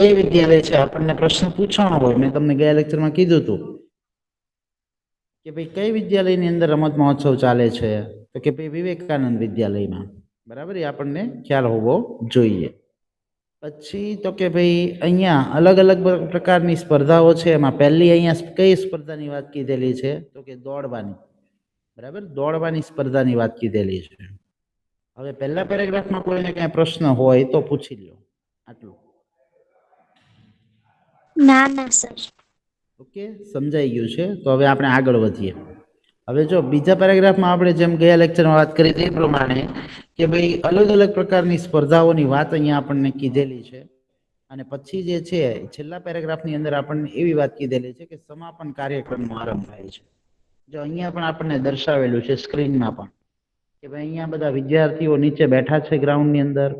કઈ વિદ્યાલય છે આપણને પ્રશ્ન પૂછવાનો હોય, મેં તમને ગયા લેક્ચરમાં કીધું હતું કે ભાઈ કઈ વિદ્યાલયની અંદર રમત મહોત્સવ ચાલે છે, તો કે ભાઈ વિવેકાનંદ વિદ્યાલયમાં, બરાબર, એ આપણને ખ્યાલ હોવો જોઈએ. પછી તો કે ભાઈ અહીંયા અલગ અલગ પ્રકારની સ્પર્ધાઓ છે, એમાં પહેલી અહીંયા કઈ સ્પર્ધાની વાત કીધેલી છે, તો કે દોડવાની, બરાબર, દોડવાની સ્પર્ધાની વાત કીધેલી છે. હવે પહેલા પેરેગ્રાફમાં કોઈને કઈ પ્રશ્ન હોય તો પૂછી લો, આટલું. ના ના સર. ઓકે, સમજાઈ ગયું છે. તો હવે આપણે આગળ વધીએ. હવે જો બીજા પેરેગ્રાફમાં આપણે જેમ ગયા લેક્ચરમાં વાત કરી તે પ્રમાણે કે ભાઈ અલગ અલગ પ્રકારની સ્પર્ધાઓની વાત અહીંયા આપણને કીધેલી છે, અને પછી જે છે છેલ્લા પેરેગ્રાફની અંદર આપણને એવી વાત કીધેલી છે કે સમાપન કાર્યક્રમનો આરંભ થાય છે. જો અહીંયા પણ આપણને દર્શાવેલું છે સ્ક્રીનમાં પણ કે ભાઈ અહીંયા બધા વિદ્યાર્થીઓ નીચે બેઠા છે ગ્રાઉન્ડની અંદર,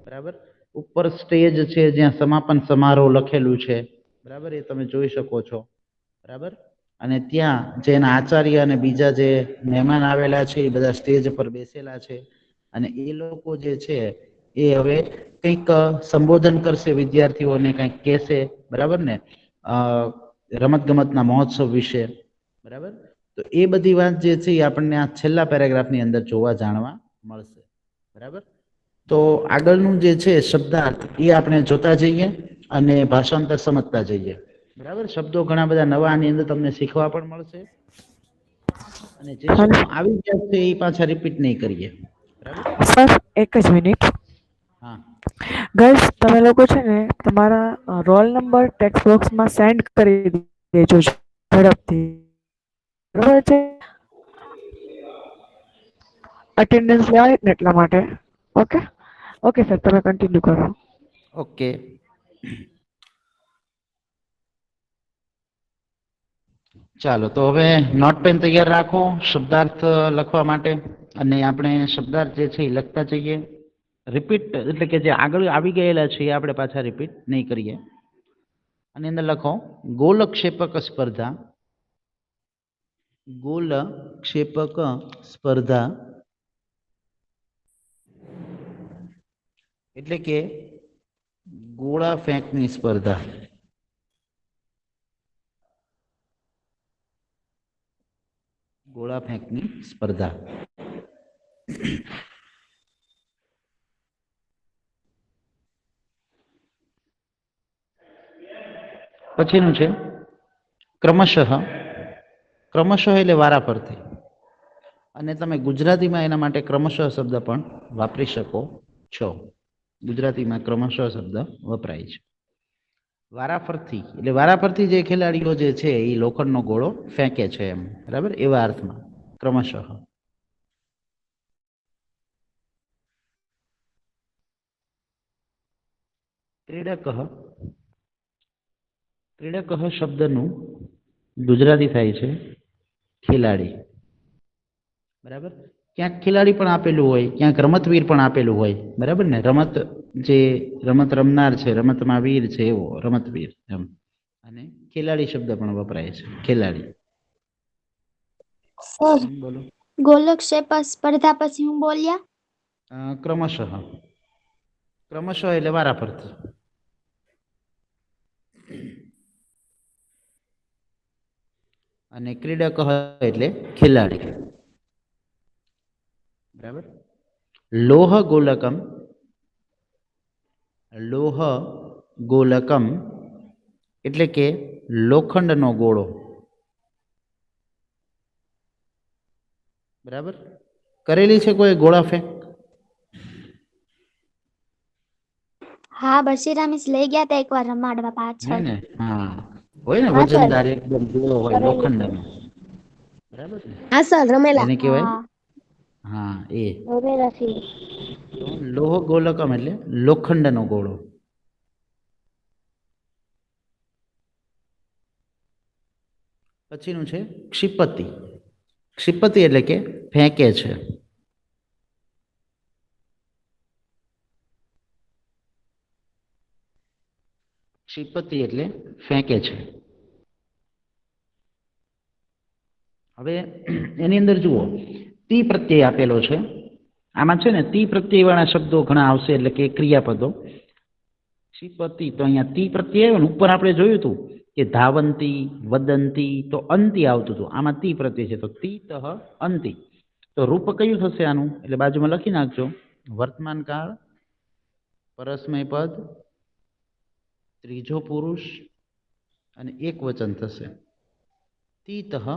બરાબર, ઉપર સ્ટેજ છે જ્યાં સમાપન સમારોહ લખેલું છે, બરાબર, એ તમે જોઈ શકો છો, બરાબર. અને ત્યાં જેના આચાર્ય અને બીજા જે મહેમાન આવેલા છે એ બધા સ્ટેજ પર બેસેલા છે, અને એ લોકો જે છે એ હવે કંઈક સંબોધન કરશે, વિદ્યાર્થીઓને કંઈક કહેશે, બરાબર ને, રમત ગમતના મહોત્સવ વિશે, બરાબર. તો એ બધી વાત જે છે એ આપણને આ છેલ્લા પેરેગ્રાફની અંદર જોવા જાણવા મળશે, બરાબર. તો આગળનું જે છે શબ્દાર્થ એ આપણે જોતા જઈએ અને ભાષાંતર સમજતા જઈએ, બરાબર. શબ્દો ઘણા બધા નવા આની અંદર તમને શીખવા પણ મળશે, અને જે શબ્દો આવી ગયા છે એ પાછા રિપીટ નહીં કરીએ, બરાબર. સર એક જ મિનિટ. હા ગર્લ્સ, તમે લોકો છે ને તમારા રોલ નંબર ટેક્સ્ટ બોક્સમાં સેન્ડ કરી દેજો ઝડપથી, બરાબર છે? અટેન્ડન્સ લેવાય ને એટલા માટે. ઓકે ઓકે સર, તમે કન્ટિન્યુ કરો. ઓકે. ચાલો, તો હવે નોટ પેન તૈયાર રાખો શબ્દાર્થ લખવા માટે, અને આપણે શબ્દાર્થ જે છે એ લખતા જઈએ. રિપીટ એટલે કે જે આગળ આવી ગયેલા છે એ આપણે પાછા રિપીટ નહીં કરીએ. આની અંદર લખો ગોલક્ષેપક સ્પર્ધા, ગોલક્ષેપક સ્પર્ધા એટલે કે ગોળા ફેંકની સ્પર્ધા. ગોળા ફેંકની સ્પર્ધા. પછીનું છે ક્રમશઃ. ક્રમશઃ એટલે વારા પરથી, અને તમે ગુજરાતીમાં એના માટે ક્રમશઃ શબ્દ પણ વાપરી શકો છો. ગુજરાતીમાં ક્રમશઃ શબ્દ વપરાય છે. વારાફરથી એટલે વારાફરથી જે ખેલાડીઓ જે છે એ લોખંડનો ગોળો ફેંકે છે એમ, બરાબર, એવા અર્થમાં ક્રમશઃ. ક્રીડક. ક્રીડક શબ્દનું ગુજરાતી થાય છે ખેલાડી, બરાબર. ક્યાંક ખેલાડી પણ આપેલું હોય, ક્યાંક રમતવીર પણ આપેલું હોય, બરાબર ને. રમત જે રમત રમનાર છે, રમતમાં વીર છે એવો રમતવીર એમ, અને ખેલાડી શબ્દ પણ વપરાય છે, ખેલાડી. સર, બોલો. ગોલકક્ષેપ સ્પર્ધા પછી હું બોલ્યા? ક્રમશઃ. ક્રમશઃ એટલે વારા પરથી. અને ક્રીડક એટલે ખેલાડી, બરાબર. લોહ ગોલકમ. લોહ ગોલકમ એટલે કે લોખંડનો ગોળો, બરાબર. કરેલી છે કોઈ ગોળા ફેંક? હા, બશીરા મિસ લઈ ગયા હતા એકવાર રમાડવા હે પાછળ. ને? હા, હોય ને, હા સર, વજનદાર એકદમ ગોળો હોય લોખંડનો, બરાબર ને, હા સર, રમેલા. એને કહેવાય. હા, હા, એ રમેલા છે. તો લોહ ગોલકમ એટલે લોખંડનો ગોળો. પછીનું છે ક્ષિપતિ. ક્ષિપતિ એટલે કે ફેંકે છે. ક્ષિપતિ એટલે ફેંકે છે. હવે એની અંદર જુઓ તી પ્રત્યય આપેલો છે. આમાં છે ને તી પ્રત્યય વાળા શબ્દો ઘણા આવશે, એટલે કે ક્રિયાપદો. ક્ષિપતિ તો અહીંયા તી પ્રત્યય આવ્યો ને ઉપર આપણે જોયું હતું કે ધાવંતી વદંતી તો અંતિ આવતું હતું, આમાં તી પ્રત્યય છે તો તીતઃ અંતિ. તો રૂપ કયું થશે આનું એટલે બાજુમાં લખી નાખજો, વર્તમાન કાળ, પરસ્મય પદ, ત્રીજો પુરુષ અને એક વચન થશે. તીતઃ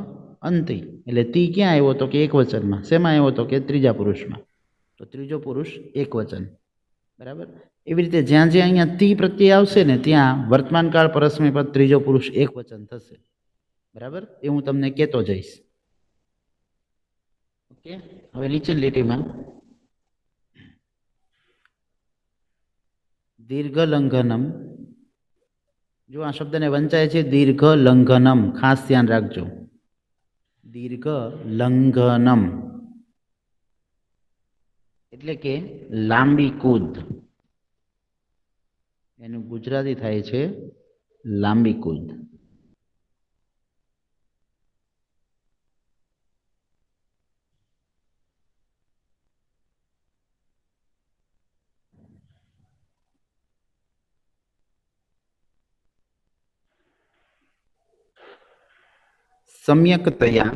અંતિ એટલે તી ક્યાં આવ્યો તો કે એક વચનમાં, શેમાં આવ્યો તો કે ત્રીજા પુરુષમાં, તો ત્રીજો પુરુષ એક વચન. બરાબર. એવી રીતે જ્યાં જ્યાં અહીંયા તી પ્રત્યય આવશે ને ત્યાં વર્તમાન કાળ પરસ્મય પદ ત્રીજો પુરુષ એક વચન થશે. બરાબર, એ હું તમને કહેતો જઈશ. ઓકે, હવે નીચેની લીટીમાં દીર્ઘ લંઘનમ, જો આ શબ્દને વંચાય છે દીર્ઘ લંઘનમ, ખાસ ધ્યાન રાખજો. દીર્ઘ લંઘનમ એટલે કે લાંબી કૂદ, એનું ગુજરાતી થાય છે લાંબી કૂદ. સમ્યકતયા,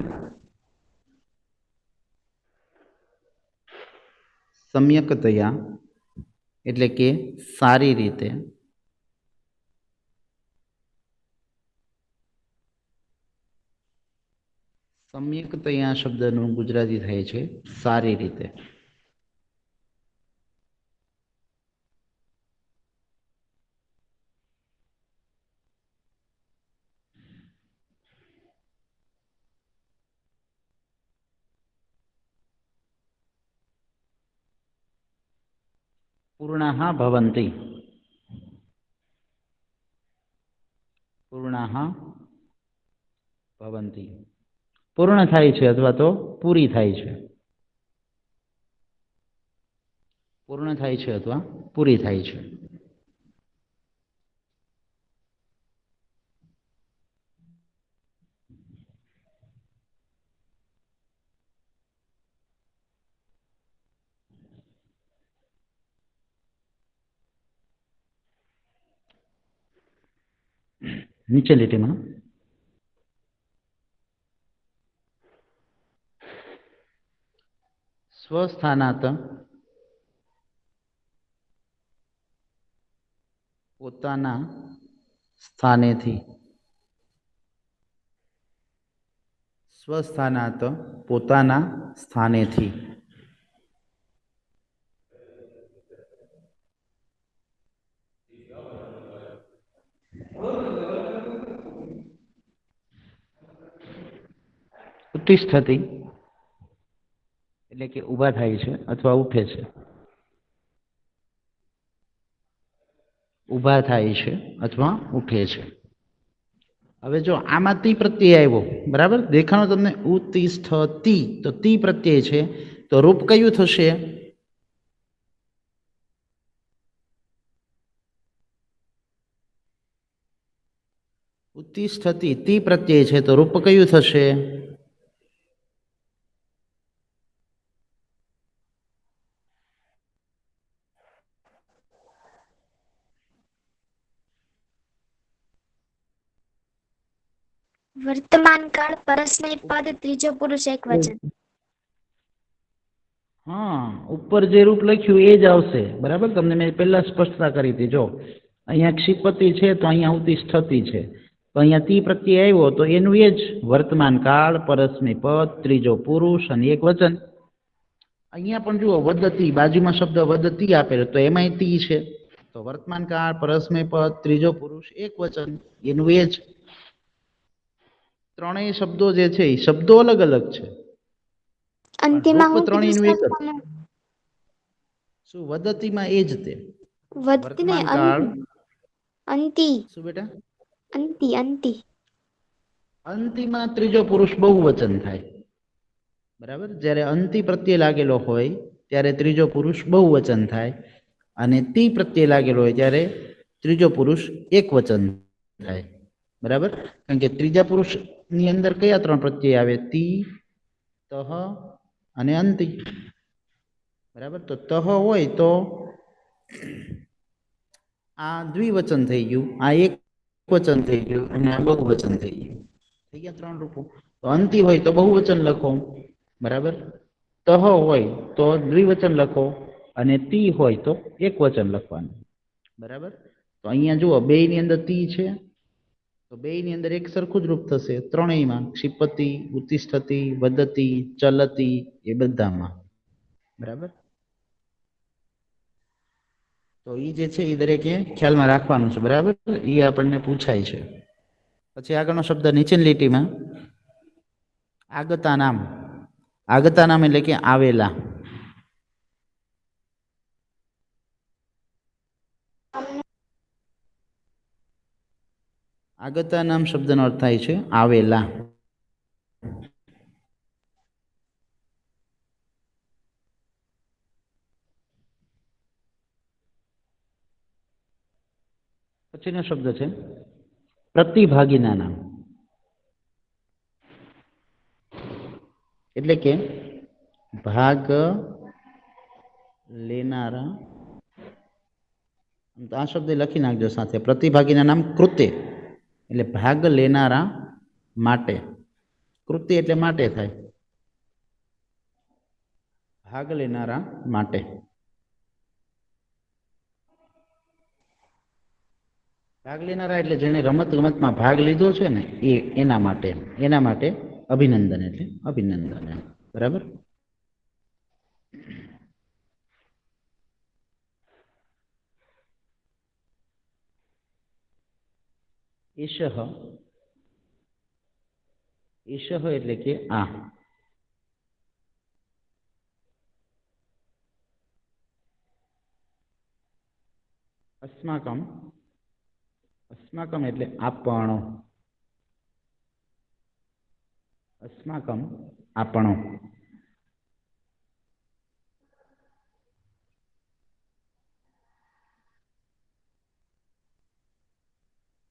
સમ્યકતયા એટલે કે સારી રીતે, સમ્યકતયા શબ્દનું ગુજરાતી થાય છે સારી રીતે. પૂર્ણાઃ ભવન્તિ, પૂર્ણાઃ ભવન્તિ, પૂર્ણ થાય છે અથવા તો પૂરી થાય છે, પૂર્ણ થાય છે અથવા પૂરી થાય છે. નીચે લીટીમાં સ્વસ્થાનાત પોતાના સ્થાનેથી, સ્વસ્થાનાત પોતાના સ્થાનેથી. ઉત્તિષ્ઠતિ એટલે કે ઊભા થાય છે અથવા ઉઠે છે, ઊભા થાય છે અથવા ઉઠે છે. હવે જો આમાં તી પ્રત્યય આવ્યો, બરાબર, દેખાણો તમને ઉત્તિષ્ઠતિ, તો તી પ્રત્યય છે તો રૂપ કયું થશે? ઉત્તિષ્ઠતિ તી પ્રત્યય છે તો રૂપ કયું થશે? વર્તમાન કાળ પરસ્મય પદ ત્રીજો પુરુષ એક વચન. હા, ઉપર જે રૂપ લખ્યું એ જ આવશે. બરાબર, તમને મેં પહેલા સ્પષ્ટતા કરી હતી. જો અહીંયા ક્ષિપતિ છે તો અહીંયા ઉત્તિષ્ઠતિ છે, તો અહીંયા તી પ્રત્યય આવ્યો તો એનું એ જ વર્તમાન કાળ પરસ્મય પદ ત્રીજો પુરુષ અને એક વચન. અહીંયા પણ જુઓ વદતી, બાજુમાં શબ્દ વદતી આપેલો તો એમાંય તી છે, તો વર્તમાન કાળ પરસ્મય પદ ત્રીજો પુરુષ એક વચન, એનું એ જ. ત્રણેય શબ્દો જે છે એ શબ્દો અલગ અલગ છે, અંતિમાં રૂપ હું ત્રણેયનું એક જ. કીધું? શું વદતીમાં એ જ તે વધતી ને વર્તમાન કાળ, અંતિ, શું બેટા? અંતિ, અંતિ. અંતિમાં ત્રીજો પુરુષ બહુવચન થાય. બરાબર, જ્યારે અંતિ પ્રત્યય લાગેલો હોય ત્યારે ત્રીજો પુરુષ બહુવચન થાય, અને તી પ્રત્યય લાગેલો હોય ત્યારે ત્રીજો પુરુષ એક વચન થાય. બરાબર, કારણ કે ત્રીજા પુરુષની અંદર કયા ત્રણ પ્રત્યય આવે? તી, તહ અને અંતિ. બરાબર, તો તહ હોય તો આ દ્વિવચન થઈ ગયું, આ એક વચન થઈ ગયું અને આ બહુવચન થઈ ગયું. થઈ ગયા 3 રૂપો. તો અંતિ હોય તો બહુવચન લખો, બરાબર. તહ હોય તો દ્વિવચન લખો અને તી હોય તો એક વચન લખવાનું, બરાબર. તો અહીંયા જુઓ બેયની અંદર તી છે તો બેયની અંદર એક સરખું જ રૂપ થશે ત્રણેયમાં, ક્ષિપતિ, ઉત્તિષ્ઠતિ, વદતિ, ચલતિ, એ બધામાં, બરાબર. તો એ જે છે એ દરેકે ખ્યાલમાં રાખવાનું છે, બરાબર. એ આપણને પૂછાય છે. પછી આગળનો શબ્દ નીચેની લીટીમાં આગતા નામ. આગતા નામ એટલે કે આવેલા. આગતા નામ શબ્દનો અર્થ થાય છે આવેલા. પછીનો શબ્દ છે પ્રતિભાગીના નામ. એટલે કે ભાગ લેનારા. આ શબ્દ લખી નાખજો સાથે. પ્રતિભાગીના નામ કૃત્ય એટલે ભાગ લેનારા માટે. કૃત્ય એટલે માટે થાય, ભાગ લેનારા માટે. ભાગ લેનારા એટલે જેને રમત ગમતમાં ભાગ લીધો છે ને એના માટે. એના માટે અભિનંદન એટલે અભિનંદન, બરાબર. ઈશઃ. ઈશઃ એટલે કે આ. અસ્માકમ. અસ્માકમ એટલે આપણો. અસ્માકમ આપણો.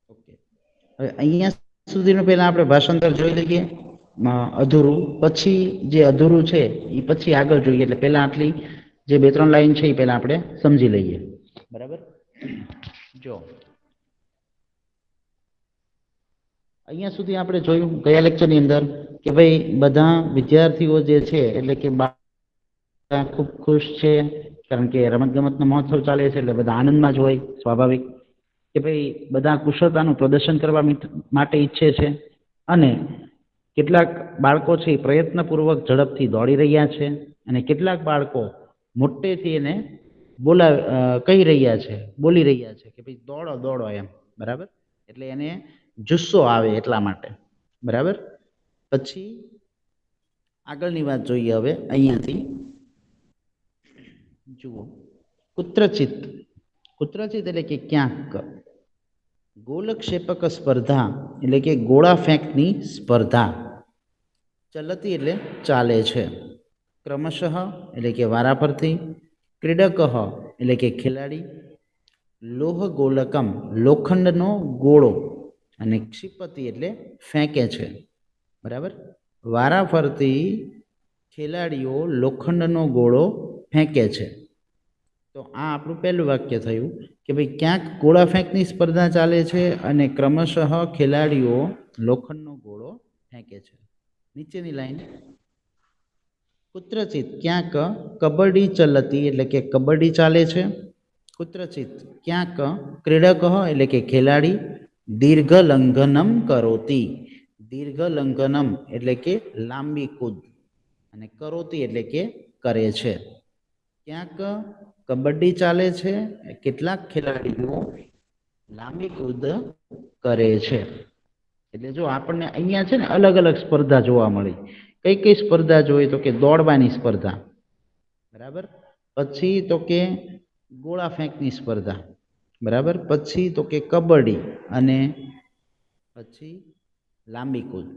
ઓકે. હવે અહીંયા સુધીનું પહેલા આપણે ભાષાંતર જોઈ લઈએ અધૂરું. પછી જે અધૂરું છે એ પછી આગળ જોઈએ. એટલે પહેલા આટલી જે 2-3 લાઈન છે એ પહેલા આપણે સમજી લઈએ, બરાબર. જો અહીંયા સુધી આપણે જોયું ગયા લેક્ચરની અંદર કે ભાઈ બધા વિદ્યાર્થીઓ જે છે એટલે કે ખૂબ ખુશ છે, કારણ કે રમતગમતનો મહોત્સવ ચાલે છે એટલે બધા આનંદમાં જ હોય, સ્વાભાવિક. કે ભાઈ બધા કુશળતાનું પ્રદર્શન કરવા માટે ઈચ્છે છે અને કેટલાક બાળકો છે એ પ્રયત્નપૂર્વક ઝડપથી દોડી રહ્યા છે અને કેટલાક બાળકો મોટેથી એને કહી રહ્યા છે, બોલી રહ્યા છે કે ભાઈ દોડો દોડો એમ, બરાબર. એટલે એને જુસ્સો આવે એટલા માટે, બરાબર. પછી આગળની વાત જોઈએ હવે અહીંયાથી. જુઓ કુત્રચિત. કુત્રચિત એટલે કે ક્યાંક. ગોલક્ષેપક સ્પર્ધા એટલે કે ગોળા ફેંકની સ્પર્ધા. ચલતી એટલે ચાલે છે. ક્રમશઃ એટલે કે વારાફરતી. ક્રીડક એટલે કે ખેલાડી. લોહ ગોલકમ લોખંડનો ગોળો અને ક્ષિપતિ એટલે ફેંકે છે, બરાબર. વારાફરતી ખેલાડીઓ લોખંડનો ગોળો ફેંકે છે. તો આ આપણું પહેલું વાક્ય થયું કે ભાઈ ક્યાંક ગોળા ફેંકની સ્પર્ધા ચાલે છે અને ક્રમશઃ ખેલાડીઓ લોખંડનો ગોળો ફેંકે છે. નીચેની લાઈન કુત્રચિત ક્યાંક કબડ્ડી ચલતી એટલે કે કબડ્ડી ચાલે છે. કુત્રચિત ક્યાંક ક્રીડક એટલે કે ખેલાડી દીર્ઘ લંઘનમ કરોતી. દીર્ઘ લંઘનમ એટલે કે લાંબી કૂદ અને કરોતી એટલે કે કરે છે. ક્યાંક કબડ્ડી ચાલે છે, કેટલાક ખેલાડીઓ લાંબી કૂદ કરે છે. એટલે જો આપણને અહીંયા છે ને અલગ અલગ સ્પર્ધા જોવા મળી. કઈ કઈ સ્પર્ધા જોઈ તો કે દોડવાની સ્પર્ધા, બરાબર. પછી તો કે ગોળા ફેંકની સ્પર્ધા, બરાબર. પછી તો કે કબડ્ડી અને પછી લાંબી કૂદ.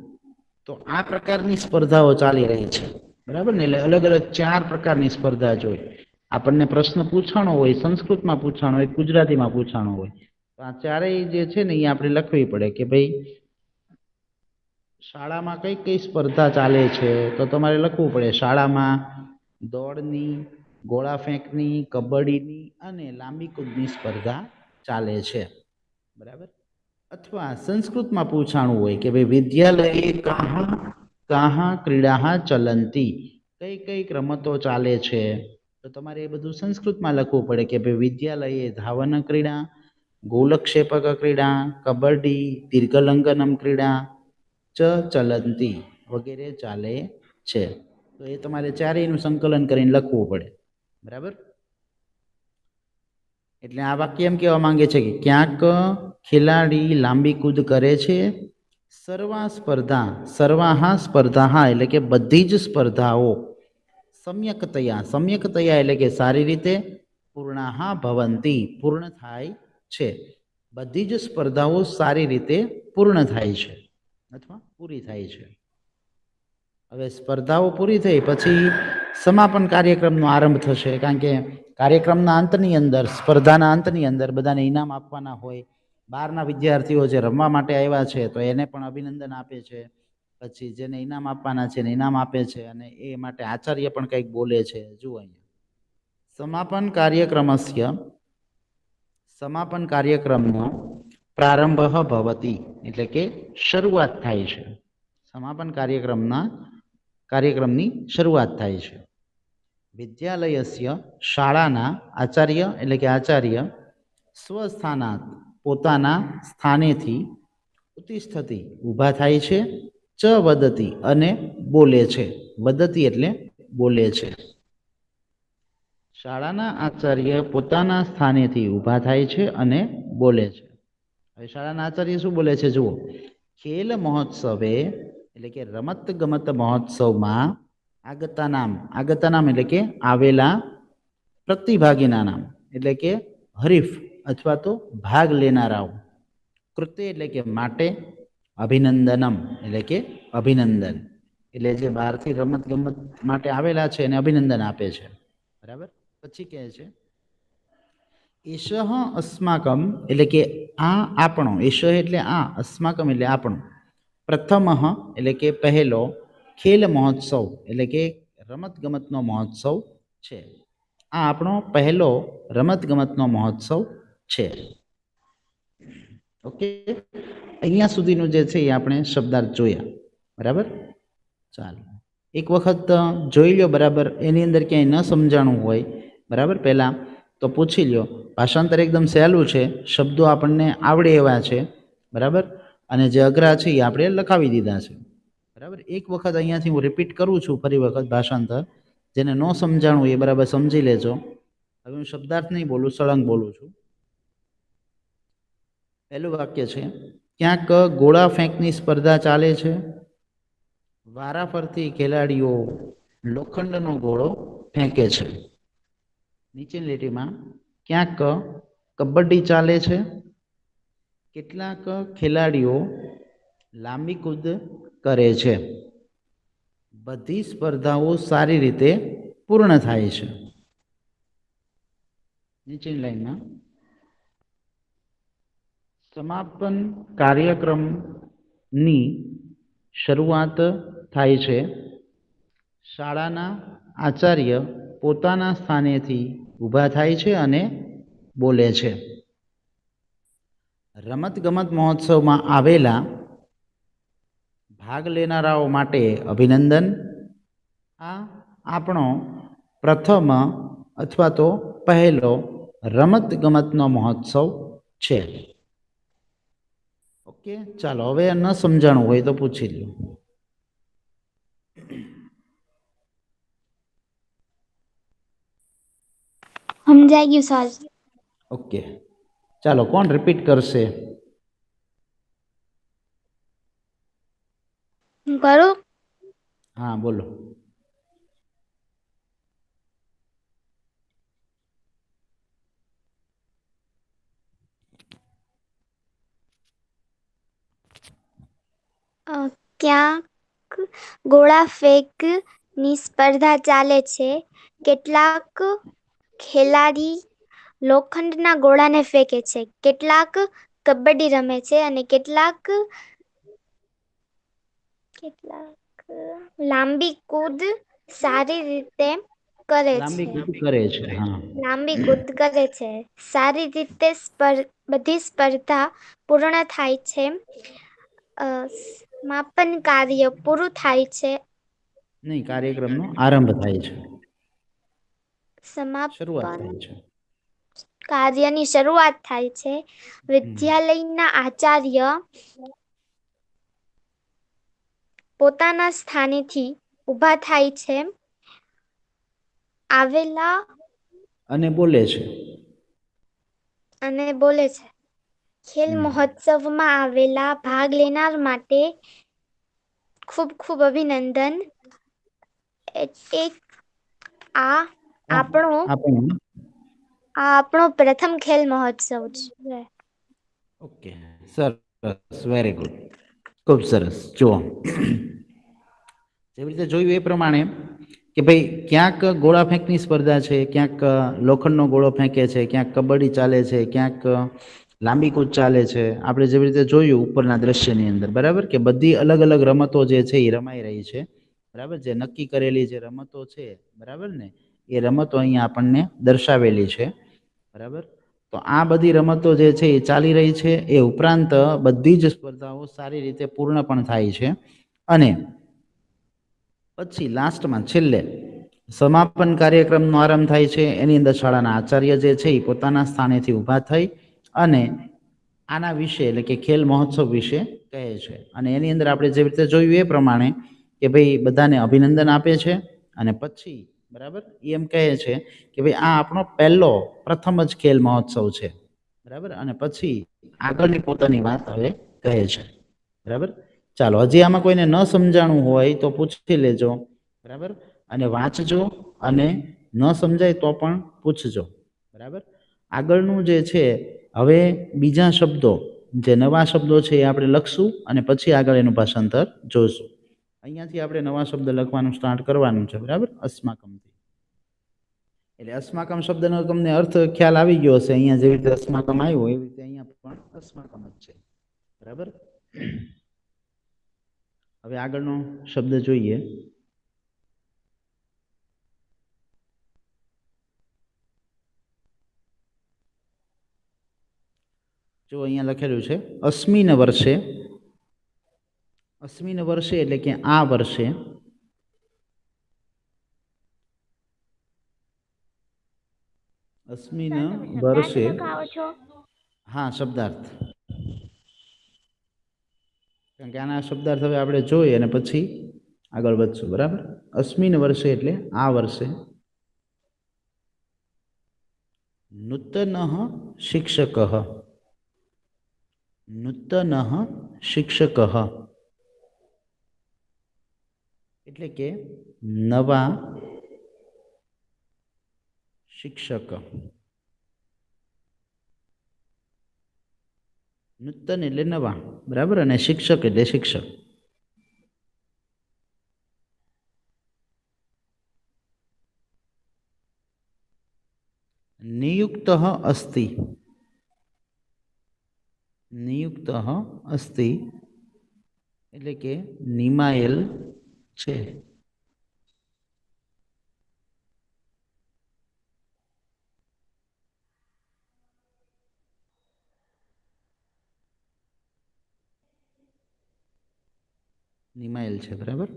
તો આ પ્રકારની સ્પર્ધાઓ ચાલી રહી છે, બરાબર ને. એટલે અલગ અલગ 4 પ્રકારની સ્પર્ધા જોઈ. આપણને પ્રશ્ન પૂછાણો હોય, સંસ્કૃતમાં પૂછાણો હોય, ગુજરાતીમાં પૂછાણો હોય, તો આ ચારેય જે છે ને એ આપણે લખવી પડે કે ભાઈ શાળામાં કઈ કઈ સ્પર્ધા ચાલે છે. તો તમારે લખવું પડે શાળામાં દોડની, ગોળા ફેંકની, કબડ્ડીની અને લાંબી કૂદની સ્પર્ધા ચાલે છે. બરાબર. અથવા સંસ્કૃતમાં પૂછાણું હોય કે ભાઈ વિદ્યાલયે કાહા ક્રીડા ચલંતી, કઈ કઈ રમતો ચાલે છે, તો તમારે એ બધું સંસ્કૃતમાં લખવું પડે કે ભાઈ વિદ્યાલયે ધાવન ક્રીડા, ગોલક્ષેપક ક્રીડા, કબડ્ડી, દીર્ઘલંઘનમ ક્રીડા ચલંતી વગેરે ચાલે છે. તો એ તમારે ચારેયનું સંકલન કરીને લખવું પડે. બરાબર. એટલે આ વાક્ય એમ કહેવા માંગે છે કે ક્યાંક ખેલાડી લાંબી કૂદ કરે છે, સર્વાહા સ્પર્ધા એટલે કે બધી જ સ્પર્ધાઓ સમ્યકતયા એટલે કે સારી રીતે, પૂર્ણાહા ભવંતી પૂર્ણ થાય છે. બધી જ સ્પર્ધાઓ સારી રીતે પૂર્ણ થાય છે અથવા પૂરી થાય છે. હવે સ્પર્ધાઓ પૂરી થઈ પછી સમાપન કાર્યક્રમનો આરંભ થશે, કારણ કે કાર્યક્રમના અંતની અંદર, સ્પર્ધાના અંતની અંદર બધાને ઇનામ આપવાના હોય. બહારના વિદ્યાર્થીઓ જે રમવા માટે આવ્યા છે તો એને પણ અભિનંદન આપે છે. પછી જેને ઇનામ આપવાના છે એને ઇનામ આપે છે, અને એ માટે આચાર્ય પણ કંઈક બોલે છે. જુઓ અહીંયા સમાપન કાર્યક્રમનો પ્રારંભ ભવતી એટલે કે શરૂઆત થાય છે. સમાપન કાર્યક્રમની શરૂઆત થાય છે. વિદ્યાલયસ્ય શાળાના આચાર્ય એટલે કે આચાર્ય સ્વસ્થાનાત પોતાના સ્થાનેથી ઉત્તિષ્ઠતિ ઊભા થાય છે, ચ વદતી અને બોલે છે. વદતી એટલે બોલે છે. શાળાના આચાર્ય પોતાના સ્થાનેથી ઊભા થાય છે અને બોલે છે. હવે શાળાના આચાર્ય શું બોલે છે જુઓ. ખેલ મહોત્સવે એટલે કે રમત ગમત મહોત્સવમાં આગતા નામ એટલે કે આવેલા પ્રતિભાગીના નામ એટલે કે હરીફ અથવા તો ભાગ લેનારાઓ, કૃતે એટલે કે માટે, અભિનંદનમ એટલે કે અભિનંદન, એટલે જે બહારથી રમત ગમત માટે આવેલા છે એને અભિનંદન આપે છે. બરાબર. પછી કહે છે એષઃ અસ્માકમ એટલે કે આ આપણો, એષઃ એટલે આ, અસ્માકમ એટલે આપણો, પ્રથમ એટલે કે પહેલો, ખેલ મહોત્સવ એટલે કે રમત ગમતનો મહોત્સવ છે. આ આપણો પહેલો રમત ગમતનો મહોત્સવ છે. ઓકે, અહીંયા સુધીનું જે છે એ આપણે શબ્દાર્થ જોયા. બરાબર. ચાલો એક વખત જોઈ લો. બરાબર. એની અંદર ક્યાંય ન સમજાણું હોય બરાબર પહેલાં તો પૂછી લ્યો. ભાષાંતર એકદમ સહેલું છે, શબ્દો આપણને આવડે એવા છે. બરાબર. અને જે અઘરા છે એ આપણે લખાવી દીધા છે. બરાબર. એક વખત અહીંયાથી હું રિપીટ કરું છું ફરી વખત ભાષાંતર. જેને ન સમજાણું એ બરાબર સમજી લેજો. હવે હું શબ્દાર્થ નહીં બોલું, સળંગ બોલું છું. પહેલું વાક્ય છે ક્યાંક ગોળા ફેંકની સ્પર્ધા ચાલે છે. વારાફરતી ખેલાડીઓ લોખંડનો ગોળો ફેંકે છે. નીચેની લીટીમાં ક્યાંક કબડ્ડી ચાલે છે. કેટલાક ખેલાડીઓ લાંબી કૂદ કરે છે. બધી સ્પર્ધાઓ સારી રીતે પૂર્ણ થાય છે. નીચેની લાઈનમાં સમાપન કાર્યક્રમની શરૂઆત થાય છે. શાળાના આચાર્ય પોતાના સ્થાનેથી ઊભા થાય છે અને બોલે છે. રમતગમત મહોત્સવમાં આવેલા ભાગ લેનારાઓ માટે અભિનંદન. આ આપણો પ્રથમ અથવા તો પહેલો રમતગમતનો મહોત્સવ છે. ઓકે, ચાલો હવે ન સમજાણું હોય તો પૂછી લો. સમજાઈ ગયું સર. ઓકે, ચાલો કોણ રિપીટ કરશે? હું કરું? હા, બોલો. ક્યાંક ગોળા ફેંકની સ્પર્ધા ચાલે છે. કેટલાક ખેલાડી લોખંડના ગોળાને ફેંકે છે. કેટલાક કબડ્ડી રમે છે અને કેટલાક લાંબી કૂદ સારી રીતે કરે લાંબી છે. કૂદ કરે છે. હા, લાંબી કૂદ કરે છે. સારી રીતે બધી સ્પર્ધા પૂર્ણ થાય છે. સમાપન કાર્ય પૂરું થાય છે. નહીં, કાર્યક્રમનો આરંભ થાય છે, શરૂઆત સમાપન થાય છે. કાર્યની શરૂઆત થાય છે. વિદ્યાલયના આચાર્ય પોતાના સ્થાનેથી ઊભા થાય છે. આવેલા અને બોલે છે. અને બોલે છે. ખેલ મહોત્સવમાં આવેલા ભાગ લેનાર માટે ખૂબ ખૂબ અભિનંદન. એક આ આપણો પ્રથમ ખેલ મહોત્સવ છે. ઓકે, સરસ, વેરી ગુડ, ખૂબ સરસ. જુઓ, જેવી રીતે જોયું એ પ્રમાણે કે ભાઈ ક્યાંક ગોળા ફેંકની સ્પર્ધા છે, ક્યાંક લોખંડનો ગોળો ફેંકે છે, ક્યાંક કબડ્ડી ચાલે છે, ક્યાંક લાંબી કૂદ ચાલે છે. આપણે જેવી રીતે જોયું ઉપરના દ્રશ્યની અંદર, બરાબર, કે બધી અલગ અલગ રમતો જે છે એ રમાઈ રહી છે, બરાબર. જે નક્કી કરેલી જે રમતો છે, બરાબર ને, એ રમતો અહીંયા આપણને દર્શાવેલી છે, બરાબર. તો આ બધી રમતો જે છે એ ચાલી રહી છે. એ ઉપરાંત બધી જ સ્પર્ધાઓ સારી રીતે પૂર્ણ પણ થાય છે. અને પછી લાસ્ટમાં છેલ્લે સમાપન કાર્યક્રમનો આરંભ થાય છે. એની અંદર શાળાના આચાર્ય જે છે એ પોતાના સ્થાનેથી ઊભા થઈ અને આના વિશે, એટલે કે ખેલ મહોત્સવ વિશે કહે છે. અને એની અંદર આપણે જેવી રીતે જોયું એ પ્રમાણે કે ભાઈ બધાને અભિનંદન આપે છે. અને પછી, બરાબર, એમ કહે છે કે ભાઈ આ આપણો પ્રથમ જ ખેલ મહોત્સવ છે, બરાબર. અને પછી આગળની પોતાની વાત હવે કહે છે, બરાબર. ચાલો, હજી આમાં કોઈને ન સમજાણું હોય તો પૂછી લેજો, બરાબર. અને વાંચજો, અને ન સમજાય તો પણ પૂછજો, બરાબર. આગળનું જે છે હવે બીજા શબ્દો, જે નવા શબ્દો છે એ આપણે લખશું અને પછી આગળ એનું ભાષાંતર જોઈશું. અહીંયાથી આપણે નવા શબ્દ લખવાનું સ્ટાર્ટ કરવાનું છે, બરાબર, અસ્માકમથી. એટલે અસ્માકમ શબ્દનો તમને અર્થ ખ્યાલ આવી ગયો હશે. અહીંયા જેવી રીતે અસ્માકમ આવ્યો એવી રીતે અહીંયા પણ અસ્માકમ જ છે, બરાબર. હવે આગળનો શબ્દ જોઈએ. જો અહીંયા લખેલું છે અસ્મિન વર્ષે. અસ્મિન વર્ષે એટલે કે આ વર્ષે. અસ્મિન વર્ષે, હા, શબ્દાર્થ. કારણ કે આના શબ્દાર્થ હવે આપણે જોઈએ અને પછી આગળ વધશું, બરાબર. અસ્મિન વર્ષે એટલે આ વર્ષે. નૂતન શિક્ષક. નૂતન શિક્ષક એટલે કે નવા શિક્ષક. નૂતન એટલે નવા, બરાબર, અને શિક્ષક એટલે શિક્ષક. નિયુક્ત અસ્તિ. નિયુક્ત અસ્તિ એટલે કે નિમાયેલ છે. નિમાયેલ છે, બરાબર.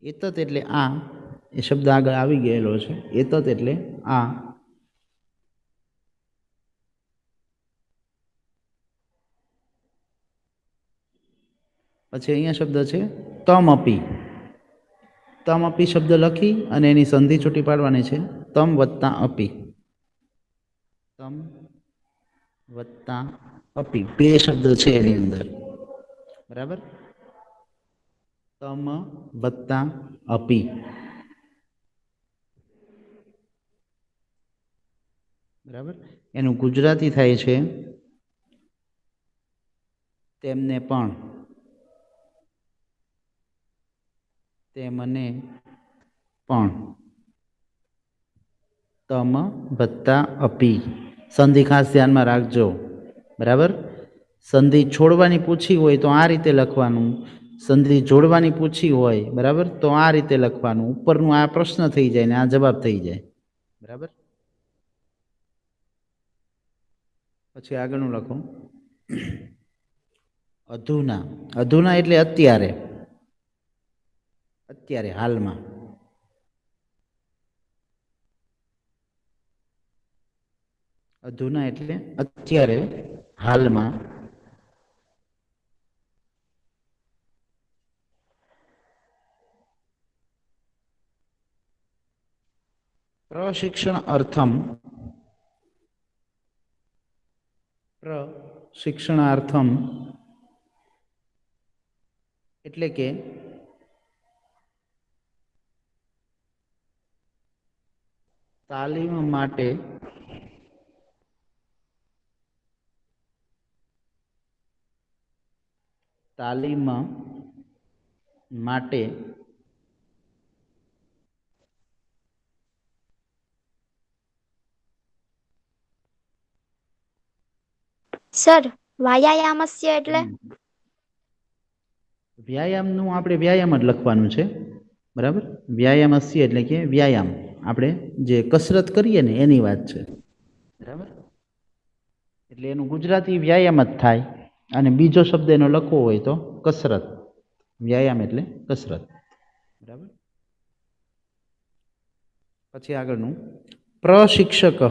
એતત એટલે આ, એ શબ્દ આગળ આવી ગયેલો છે. એતત એટલે આ. પછી અહીંયા શબ્દ છે તમ અપી. તમ અપી શબ્દ લખી અને એની સંધિ છૂટી પાડવાની છે. તમ વત્તા અપી. તમ વત્તા અપી, બે શબ્દ છે એની અંદર, બરાબર. તમ વત્તા અપી, બરાબર. એનું ગુજરાતી થાય છે તેમને પણ. તેમને પણ. તમ વત્તા અપી. સંધિ ખાસ ધ્યાનમાં રાખજો, બરાબર. સંધિ છોડવાની પૂછી હોય તો આ રીતે લખવાનું. સંધિ જોડવાની પૂછી હોય, બરાબર, તો આ રીતે લખવાનું. ઉપરનું આ પ્રશ્ન થઈ જાય ને આ જવાબ થઈ જાય, બરાબર. પછી આગળનું લખો અધુના. અધુના એટલે અત્યારે, અત્યારે હાલમાં. અધુના એટલે અત્યારે હાલમાં. પ્રશિક્ષણ અર્થમ. પ્રશિક્ષણાર્થમ એટલે કે તાલીમ માટે સર વાયાયામસ્ય એટલે વ્યાયામનું આપણે વ્યાયામ જ લખવાનું છે, બરાબર. વ્યાયામસ્ય એટલે કે વ્યાયામ, આપણે જે કસરત કરીએ ને એની વાત છે, બરાબર. એટલે એનું ગુજરાતી વ્યાયામ જ થાય, અને બીજો શબ્દ એનો લખવો હોય તો કસરત. વ્યાયામ એટલે કસરત, બરાબર. પછી આગળનું પ્રશિક્ષક.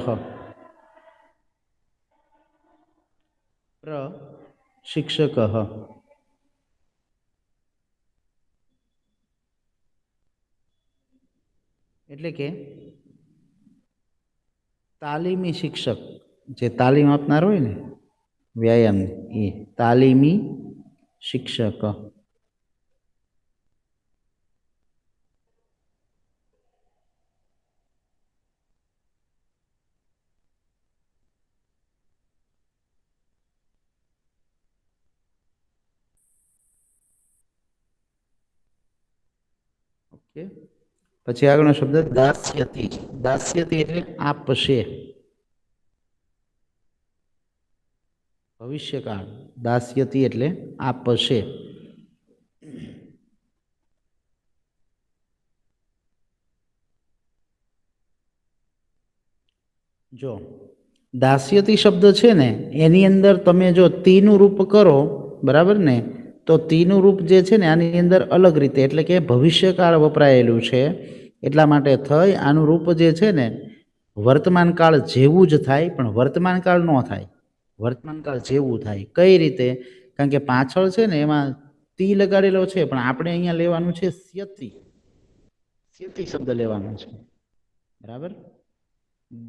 પ્રશિક્ષક એટલે કે તાલીમી શિક્ષક, જે તાલીમ આપનાર હોય ને વ્યાયામ, એ તાલીમી શિક્ષક. ઓકે. પછી આગળનો શબ્દ દાસ્યતી. દાસ્યતી એટલે આપશે, ભવિષ્યકાળ. દાસ્યતી એટલે આપશે. જો દાસ્યતી શબ્દ છે ને એની અંદર તમે જો તીનું રૂપ કરો, બરાબર ને, તો તીનું રૂપ જે છે ને આની અંદર અલગ રીતે, એટલે કે ભવિષ્યકાળ વપરાયેલું છે, એટલા માટે થઈ આનું રૂપ જે છે ને વર્તમાન કાળ જેવું જ થાય, પણ વર્તમાન કાળ ન થાય, વર્તમાન કાળ જેવું થાય. કઈ રીતે? કારણ કે પાછળ છે ને એમાં તી લગાડેલો છે, પણ આપણે અહીંયા લેવાનું છે સ્યતિ. સ્યતિ શબ્દ લેવાનો છે, બરાબર.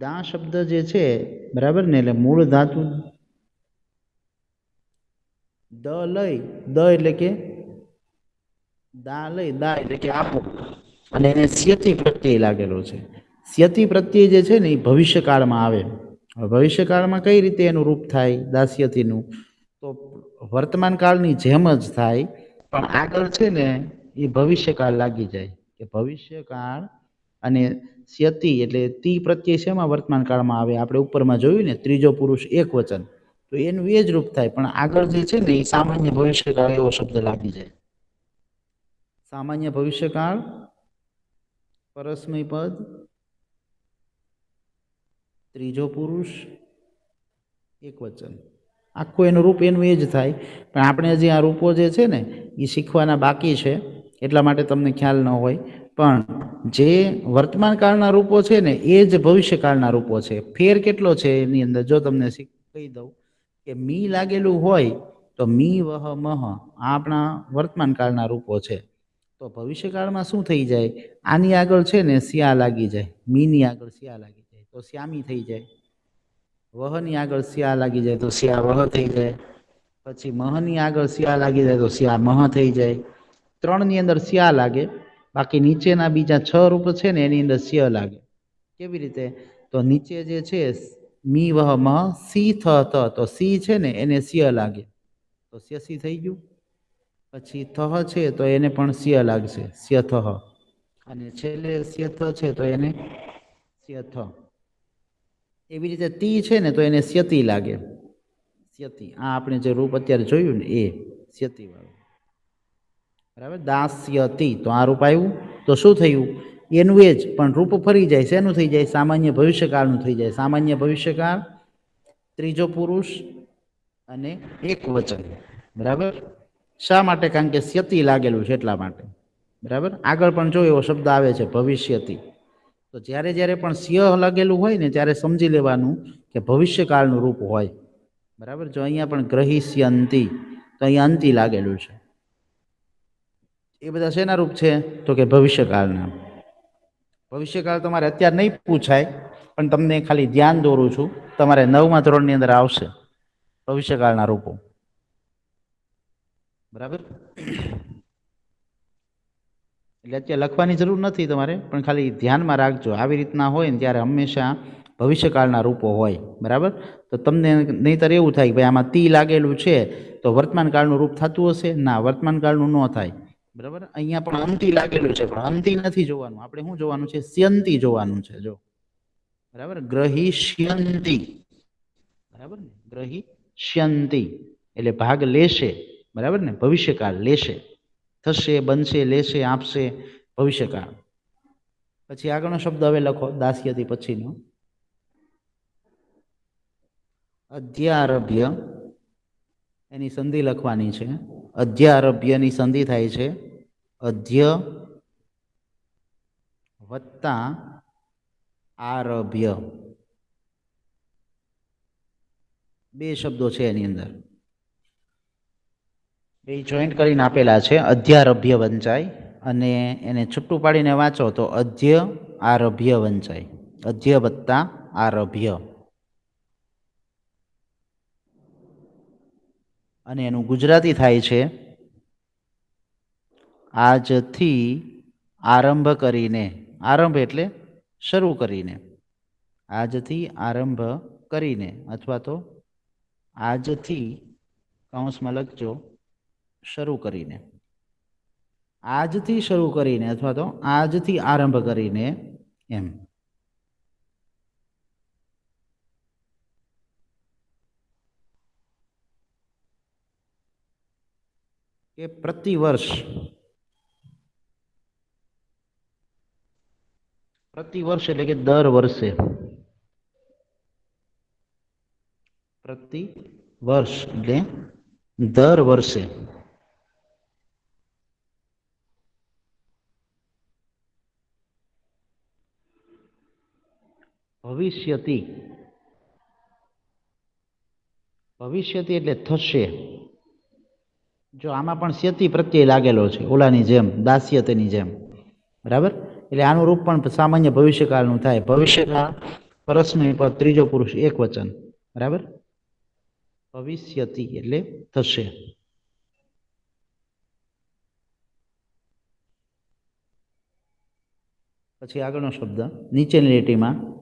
દા શબ્દ જે છે, બરાબર ને, એટલે મૂળ ધાતુ દ લઈ, દ એટલે કે દા લઈ, દા એટલે કે આપો, અને એને સ્યતિ પ્રત્યય લાગેલો છે. સ્યતિ પ્રત્યય જે છે ને એ ભવિષ્યકાળમાં આવે. ભવિષ્યકાળમાં કઈ રીતે એનું રૂપ થાય દાસ્યતિનું? તો વર્તમાન કાળની જેમ જ થાય, પણ આગળ છે ને એ ભવિષ્યકાળ લાગી જાય, કે ભવિષ્યકાળ. અને સ્યતિ એટલે તી પ્રત્યય શેમાં વર્તમાન કાળમાં આવે? આપણે ઉપરમાં જોયું ને, ત્રીજો પુરુષ એક વચન, તો એનું એ જ રૂપ થાય, પણ આગળ જે છે ને એ સામાન્ય ભવિષ્યકાળ એવો શબ્દ લાગી જાય. સામાન્ય ભવિષ્યકાળ, પરસ્મય પદ, ત્રીજો પુરુષ એક વચન, આખું એનું રૂપ એનું એ જ થાય. પણ આપણે હજી આ રૂપો જે છે ને એ શીખવાના બાકી છે, એટલા માટે તમને ખ્યાલ ન હોય. પણ જે વર્તમાન કાળના રૂપો છે ને એ જ ભવિષ્યકાળના રૂપો છે. ફેર કેટલો છે એની અંદર જો તમને કહી દઉં કે મી લાગેલું હોય તો મી વહ મહ આ આપણા વર્તમાન કાળના રૂપો છે. તો ભવિષ્યકાળમાં શું થઈ જાય? આની આગળ છે ને સ્યા લાગી જાય, મીની આગળ સ્યા લાગી જાય તો શ્યામી થઈ જાય. વહની આગળ સ્યા લાગી જાય તો સ્યા વહ થઈ જાય. પછી મહની આગળ સ્યા લાગી જાય તો સ્યા મહ થઈ જાય. ત્રણની અંદર સ્યા લાગે, બાકી નીચેના બીજા 6 રૂપ છે ને એની અંદર સ્ય લાગે. કેવી રીતે? તો નીચે જે છે મી વહ મહ સી થ ત, તો સી છે ને એને સ્ય લાગે તો સ્યસી થઈ ગયું. પછી થહ છે તો એને પણ સ્ય લાગશે, સ્ય થહ. અને છેલ્લે સ્યથ છે તો એને સ્યથ. એવી રીતે તી છે ને તો એને સ્યતિ લાગે, સ્યતિ. આ આપણે જે રૂપ અત્યારે જોયું ને એ સ્યતિ વાળું, બરાબર. દાસ્યતિ, તો આ રૂપ આવ્યું તો શું થયું? એનું એ જ, પણ રૂપ ફરી જાય. શેનું થઈ જાય? સામાન્ય ભવિષ્યકાળનું થઈ જાય. સામાન્ય ભવિષ્યકાળ ત્રીજો પુરુષ અને એક વચન. બરાબર. શા માટે? કારણ કે સ્યતિ લાગેલું છે એટલા માટે. બરાબર. આગળ પણ જો એવો શબ્દ આવે છે ભવિષ્યતિ. તો જ્યારે જ્યારે પણ સ્ય લાગેલું હોય ને ત્યારે સમજી લેવાનું કે ભવિષ્યકાળનું રૂપ હોય. બરાબર. જો અહીંયા પણ ગ્રહિષ્યંતિ, તો અહીંયા અંતિ લાગેલું છે. એ બધા શેના રૂપ છે? તો કે ભવિષ્યકાળના. ભવિષ્યકાળ તમારે અત્યારે નહીં પૂછાય, પણ તમને ખાલી ધ્યાન દોરું છું. તમારે 9મા ધોરણની અંદર આવશે ભવિષ્યકાળના રૂપો. બરાબર. એટલે અત્યારે લખવાની જરૂર નથી તમારે, પણ ખાલી ધ્યાનમાં રાખજો. આવી રીતના હોય ને ત્યારે હંમેશા ભવિષ્યકાળના રૂપો હોય. બરાબર. તો તમને નહીંતર એવું થાય કે ભાઈ આમાં તી લાગેલું છે તો વર્તમાન કાળનું રૂપ થતું હશે? ના, વર્તમાન કાળનું ન થાય. બરાબર. અહીંયા પણ અંતિ લાગેલું છે, પણ અંતિ નથી જોવાનું. આપણે શું જોવાનું છે? સ્યંતિ જોવાનું છે. જો બરાબર. ગ્રહિષ્યંતિ. બરાબર ને? ગ્રહિષ્યંતિ એટલે ભાગ લેશે. બરાબર ને? ભવિષ્યકાળ લેશે. થશે, બનશે, લેશે, આપશે, ભવિષ્યકાળ. પછી આગળનો શબ્દ હવે લખો દાસ્યથી પછીનો. અધ્યારભ્ય, એની સંધિ લખવાની છે. અધ્યારભ્યની સંધિ થાય છે અધ્ય વત્તા આરભ્ય. બે શબ્દો છે એની અંદર, બે જોઈન્ટ કરીને આપેલા છે. અધ્યારભ્ય વંચાય, અને એને છૂટું પાડીને વાંચો તો અધ્ય આરભ્ય વંચાય. અધ્ય વત્તા આરભ્ય. અને એનું ગુજરાતી થાય છે આજથી આરંભ કરીને. આરંભ એટલે શરૂ કરીને. આજથી આરંભ કરીને, અથવા તો આજથી કૌંસમાં લખજો શરૂ કરીને. આજથી શરૂ કરીને અથવા તો આજથી આરંભ કરીને, એમ. કે પ્રતિવર્ષ. પ્રતિવર્ષ એટલે કે દર વર્ષે. પ્રતિ વર્ષ એટલે દર વર્ષે. ભવિષ્યતિ. ભવિષ્યતિ એટલે થશે. જો આમાં પણ સ્યતિ પ્રત્યય લાગેલો છે, ઓલાની જેમ, દાસ્યતની જેમ. બરાબર. એટલે આનું રૂપ પણ સામાન્ય ભવિષ્યકાળનું થાય. ભવિષ્યકાળ પરસ્મય પદ, ત્રીજો પુરુષ, એક વચન. બરાબર. ભવિષ્યતિ એટલે થશે. પછી આગળનો શબ્દ નીચેની લીટીમાં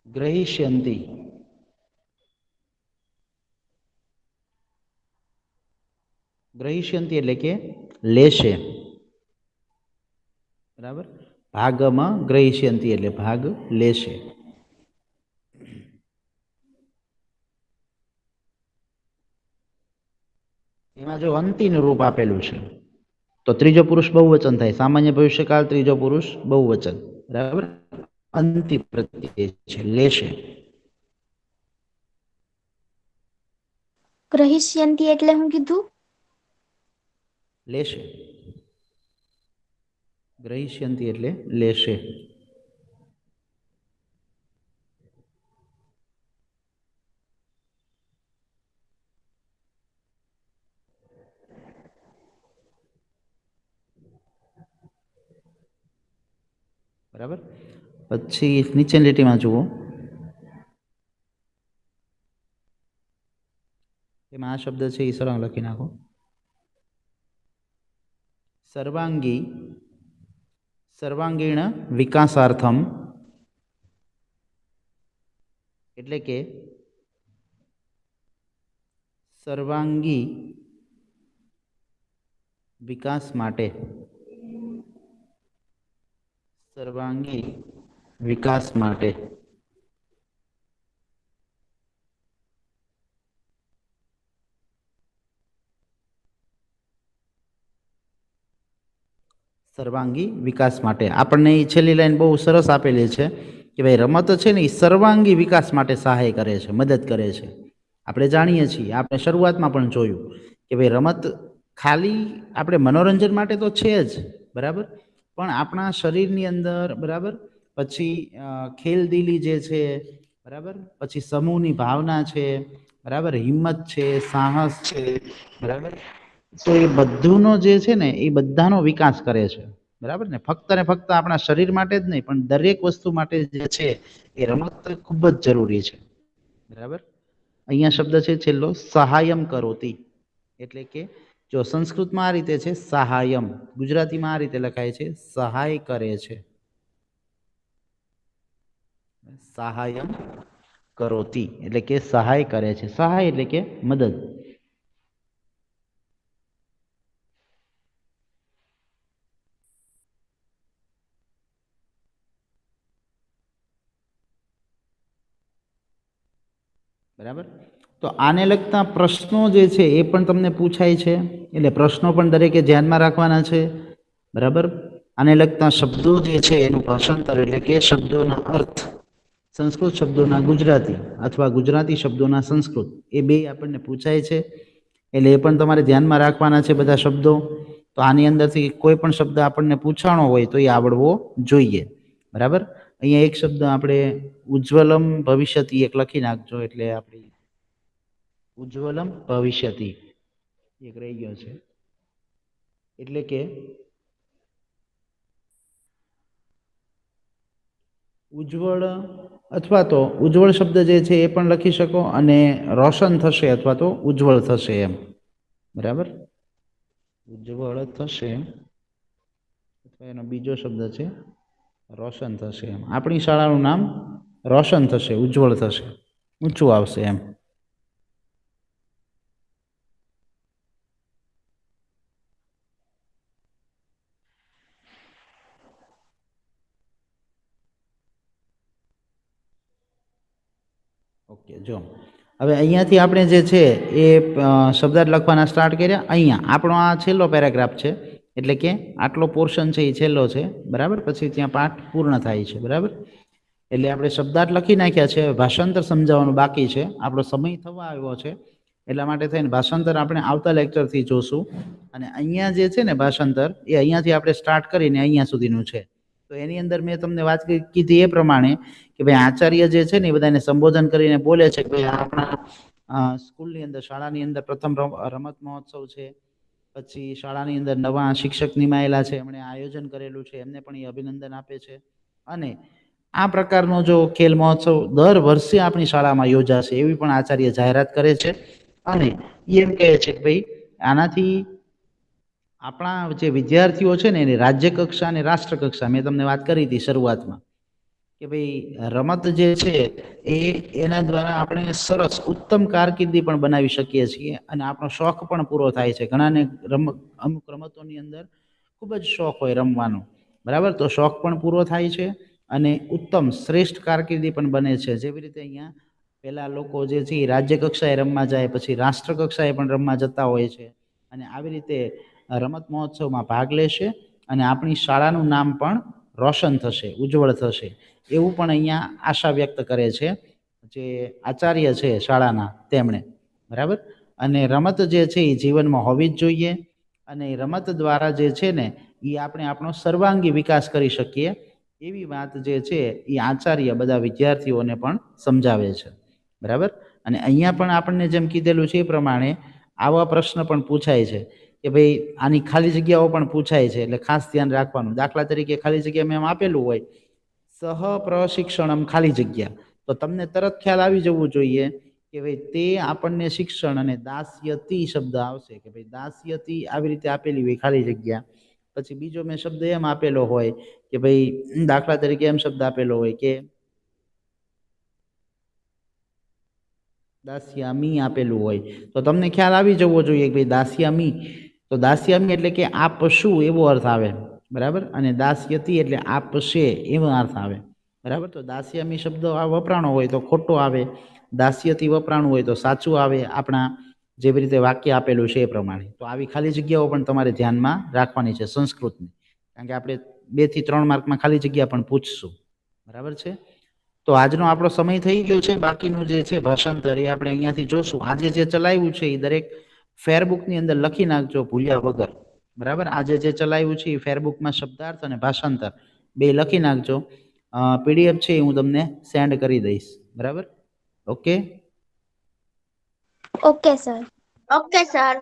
ગ્રહિષ્યંતિ. ગ્રહિષ્યંતિ એટલે કે લેશે. બરાબર. ભાગમાં ગ્રહિષ્યંતિ એટલે ભાગ લેશે. એમાં જો અંતિનું રૂપ આપેલું છે તો ત્રીજો પુરુષ બહુવચન થાય. સામાન્ય ભવિષ્યકાળ, ત્રીજો પુરુષ બહુવચન. બરાબર. અંતિ પ્રત્યય છે, લેશે. ગ્રહિષ્યંતિ એટલે હું કીધું? લેશે. ગ્રહિષ્યંતિ એટલે લેશે. બરાબર. પછી નીચેની લીટીમાં જુઓ, એમાં આ શબ્દ છે એ સળંગ લખી નાખો. સર્વાંગી, સર્વાંગીણ વિકાસાર્થમ એટલે કે સર્વાંગી વિકાસ માટે. સર્વાંગી વિકાસ માટે. સર્વાંગી વિકાસ માટે. આપણને એ છેલ્લી લાઈન બહુ સરસ આપેલી છે કે ભાઈ રમત છે ને એ સર્વાંગી વિકાસ માટે સહાય કરે છે, મદદ કરે છે. આપણે જાણીએ છીએ, આપણે શરૂઆતમાં પણ જોયું કે ભાઈ રમત ખાલી આપણે મનોરંજન માટે તો છે જ, બરાબર, પણ આપણા શરીરની અંદર, બરાબર, પછી ખેલદિલી જે છે, બરાબર, પછી સમૂહની ભાવના છે, બરાબર, હિંમત છે, સાહસ છે, બરાબર, તો એ બધુંનો જે છે ને એ બધાનો વિકાસ કરે છે, બરાબર ને. ફક્ત ને ફક્ત આપણા શરીર માટે જ નહીં પણ દરેક વસ્તુ માટે જે છે એ રમત ખૂબ જ જરૂરી છે, બરાબર. અહીંયા શબ્દ છે છેલ્લો સહાયમ કરોતી, એટલે કે જો સંસ્કૃતમાં આ રીતે છે સહાયમ, ગુજરાતીમાં આ રીતે લખાય છે સહાય કરે છે. સહાયમ કરોતી એટલે કે સહાય કરે છે. સહાય એટલે કે મદદ. બરાબર. તો આને લગતા પ્રશ્નો જે છે એ પણ તમને પૂછાય છે, એટલે પ્રશ્નો પણ દરેકે ધ્યાનમાં રાખવાના છે, બરાબર. આને લગતા શબ્દો જે છે એનું ભાષાંતર એટલે કે શબ્દોના અર્થ સંસ્કૃત શબ્દોના ગુજરાતી અથવા ગુજરાતી શબ્દોના સંસ્કૃત એ બે આપણને પૂછાય છે, એટલે એ પણ તમારે ધ્યાનમાં રાખવાના છે બધા શબ્દો. તો આની અંદરથી કોઈ પણ શબ્દ આપણને પૂછાણો હોય તો એ આવડવો જોઈએ, બરાબર. અહીંયા એક શબ્દ આપણે ઉજ્જવલમ ભવિષ્યતિ એક લખી નાખજો, એટલે આપણી ઉજ્જવલમ ભવિષ્યતિ એક રહી ગયો છે, એટલે કે ઉજ્જવળ અથવા તો ઉજ્જવળ શબ્દ જે છે એ પણ લખી શકો અને રોશન થશે અથવા તો ઉજ્જવળ થશે એમ, બરાબર. ઉજ્જવળ થશે અથવા એનો બીજો શબ્દ છે રોશન થશે એમ. આપણી શાળાનું નામ રોશન થશે, ઉજ્જવળ થશે, ઊંચું આવશે એમ. ઓકે, જો હવે અહીંયાથી આપણે જે છે એ શબ્દાર્થ લખવાના સ્ટાર્ટ કર્યા. અહીંયા આપણો આ છેલ્લો પેરેગ્રાફ છે, એટલે કે આટલો પોર્શન છે એ છેલ્લો છે, બરાબર. પછી ત્યાં પાઠ પૂર્ણ થાય છે, બરાબર. એટલે આપણે શબ્દાર્થ લખી નાખ્યા છે, ભાષાંતર સમજાવવાનું બાકી છે. આપણો સમય થવા આવ્યો છે, એટલા માટે થઈને ભાષાંતર આપણે આવતા લેક્ચરથી જોશું. અને અહીંયા જે છે ને ભાષાંતર એ અહીંયાથી આપણે સ્ટાર્ટ કરીને અહીંયા સુધીનું છે. તો એની અંદર મેં તમને વાત કીધી એ પ્રમાણે કે ભાઈ આચાર્ય જે છે ને એ બધાને સંબોધન કરીને બોલે છે કે ભાઈ આપણા સ્કૂલની અંદર, શાળાની અંદર પ્રથમ રમત મહોત્સવ છે, પછી શાળાની અંદર નવા શિક્ષક નિમાયેલા છે, એમણે આયોજન કરેલું છે, એમને પણ એ અભિનંદન આપે છે. અને આ પ્રકારનો જો ખેલ મહોત્સવ દર વર્ષે આપણી શાળામાં યોજાશે એવી પણ આચાર્ય જાહેરાત કરે છે. અને એમ કહે છે કે ભાઈ આનાથી આપણા જે વિદ્યાર્થીઓ છે ને એની રાજ્ય કક્ષા અને રાષ્ટ્ર કક્ષા, મેં તમને વાત કરી હતી શરૂઆતમાં કે ભાઈ રમત જે છે એ એના દ્વારા આપણે સરસ ઉત્તમ કારકિર્દી પણ બનાવી શકીએ છીએ અને આપણો શોખ પણ પૂરો થાય છે. ઘણાને અમુક રમતોની અંદર ખૂબ જ શોખ હોય રમવાનો, બરાબર. તો શોખ પણ પૂરો થાય છે અને ઉત્તમ શ્રેષ્ઠ કારકિર્દી પણ બને છે. જેવી રીતે અહીંયા પહેલા લોકો જે છે એ રાજ્ય કક્ષાએ રમવા જાય, પછી રાષ્ટ્ર કક્ષાએ પણ રમવા જતા હોય છે, અને આવી રીતે રમત મહોત્સવમાં ભાગ લેશે અને આપણી શાળાનું નામ પણ રોશન થશે, ઉજ્જવળ થશે, એવું પણ અહીંયા આશા વ્યક્ત કરે છે જે આચાર્ય છે શાળાના તેમણે, બરાબર. અને રમત જે છે એ જીવનમાં હોવી જ જોઈએ, અને રમત દ્વારા જે છે ને એ આપણે આપણો સર્વાંગી વિકાસ કરી શકીએ એવી વાત જે છે એ આચાર્ય બધા વિદ્યાર્થીઓને પણ સમજાવે છે, બરાબર. અને અહીંયા પણ આપણને જેમ કીધેલું છે એ પ્રમાણે આવા પ્રશ્ન પણ પૂછાય છે કે ભાઈ આની ખાલી જગ્યાઓ પણ પૂછાય છે, એટલે ખાસ ધ્યાન રાખવાનું. દાખલા તરીકે ખાલી જગ્યા મેં આપેલું હોય સહ પ્રશિક્ષણમ ખાલી જગ્યા, તો તમને તરત ખ્યાલ આવી જવું જોઈએ કે ભાઈ તે આપણને શિક્ષણ, અને દાસ્યતી શબ્દ આવશે કે ભાઈ દાસ્યતી આવી રીતે આપેલી હોય ખાલી જગ્યા. પછી બીજો મેં શબ્દ એમ આપેલો હોય કે ભાઈ દાખલા તરીકે એમ શબ્દ આપેલો હોય કે દાસ્યામી આપેલું હોય, તો તમને ખ્યાલ આવી જવો જોઈએ કે ભાઈ દાસ્યામી, તો દાસ્યામી એટલે કે આપશું એવો અર્થ આવે, બરાબર. અને દાસ્યતી એટલે આપશે એવો અર્થ આવે, બરાબર. તો દાસ્યામી શબ્દ આ વપરાણો હોય તો ખોટો આવે, દાસ્યતી વપરાણું હોય તો સાચું આવે, આપણા જેવી રીતે વાક્ય આપેલું છે એ પ્રમાણે. તો આવી ખાલી જગ્યાઓ પણ તમારે ધ્યાનમાં રાખવાની છે સંસ્કૃતની, કારણ કે આપણે 2 થી 3 માર્કમાં ખાલી જગ્યા પણ પૂછશું. બરાબર છે? તો આજનો આપણો સમય થઈ ગયો છે. બાકીનું જે છે ભાષાંતર એ આપણે અહીંયાથી જોશું. આજે જે ચલાવ્યું છે એ દરેક ફેરબુકની અંદર લખી નાખજો ભૂલ્યા વગર. બરાબર? આજે જે ચલાવ્યું છે એ ફેરબુકમાં શબ્દાર્થ અને ભાષાંતર બે લખી નાખજો. પીડીએફ છે એ હું તમને સેન્ડ કરી દઈશ. બરાબર? Okay. Okay sir. Okay sir.